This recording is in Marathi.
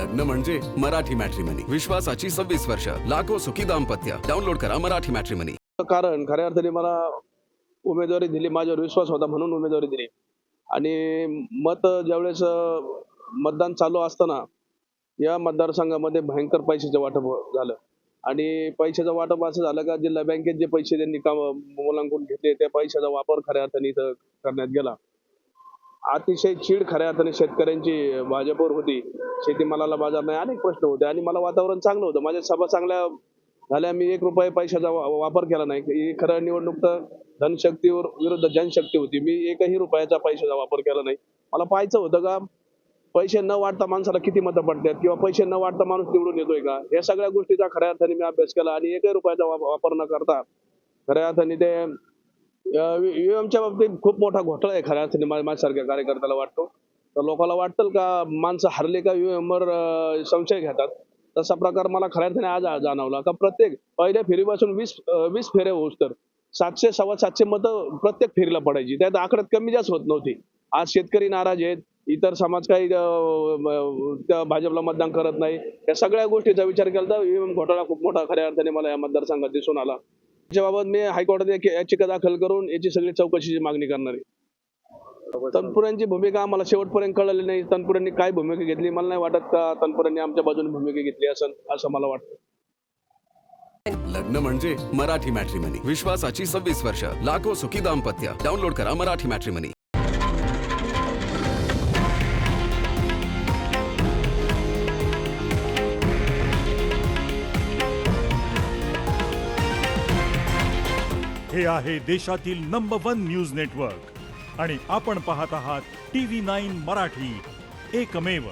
लग्न म्हणजे मराठी मॅट्रिमनी. विश्वासाची 26 वर्ष. लाखो सुखी दाम्पत्य. डाउनलोड करा मराठी मॅट्रिमनी. कारण खऱ्या अर्थाने मला उमेदवारी दिली, माझ्यावर विश्वास होता म्हणून उमेदवारी दिली. आणि मत ज्यावेळेस मतदान चालू असताना या मतदारसंघामध्ये भयंकर पैशाचं वाटप झालं. आणि पैशाचं वाटप असं झालं का जिल्हा बँकेत जे पैसे त्यांनी मुलांकडून घेतले त्या पैशाचा वापर खऱ्या अर्थाने इथं करण्यात गेला. अतिशय चीड खऱ्या अर्थाने शेतकऱ्यांची भाजपवर होती. शेतीमालाला बाजार नाही, अनेक प्रश्न होते आणि मला वातावरण चांगलं होतं. माझ्या सभा चांगल्या झाल्या. मी 1 रुपया पैशाचा वापर केला नाही. ही खरं निवडणूक तर धनशक्तीवर विरुद्ध जनशक्ती होती. मी 1ही रुपयाचा पैशाचा वापर केला नाही. मला पाहायचं होतं का पैसे न वाटता माणसाला किती मतं पडतात किंवा पैसे न वाटता माणूस निवडून येतोय का, या सगळ्या गोष्टीचा खऱ्या अर्थाने मी अभ्यास केला. आणि 1ही रुपयाचा वापर न करता खऱ्या अर्थाने ते ईव्हीएमच्या बाबतीत खूप मोठा घोटाळा आहे खऱ्या अर्थाने माझ्यासारख्या कार्यकर्त्याला वाटतो. तर लोकांना वाटतं का माणसं हरले का ईव्हीएमवर संशय घेतात. तसा प्रकार मला खऱ्या अर्थाने आज जाणवला का प्रत्येक पहिल्या फेरीपासून 20 फेऱ्या होऊस तर 700 750 मतं प्रत्येक फेरीला पडायची. त्यात आकड्यात कमी जास्त होत नव्हती. आज शेतकरी नाराज आहेत, इतर समाज काही त्या भाजपला मतदान करत नाही. या सगळ्या गोष्टीचा विचार केला तर ईव्हीएम घोटाळा खूप मोठा खऱ्या अर्थाने मला या मतदारसंघात दिसून आला. याच्याबाबत मी हायकोर्टात याचिका दाखल करून याची सगळी चौकशीची मागणी करणार आहे. तनपुरांची भूमिका आम्हाला शेवटपर्यंत कळलेली नाही. तनपुरांनी काय भूमिका घेतली मला नाही वाटत का तनपुरांनी आमच्या बाजूने भूमिका घेतली असं मला वाटतं. लग्न म्हणजे मराठी मॅट्रिमनी. विश्वासाची 26 वर्ष. लाखो सुखी दाम्पत्य. डाउनलोड करा मराठी मॅट्रिमनी. हे आहे देशातील नंबर 1 न्यूज नेटवर्क आणि आपण पाहत आहात TV9 मराठी, एकमेव.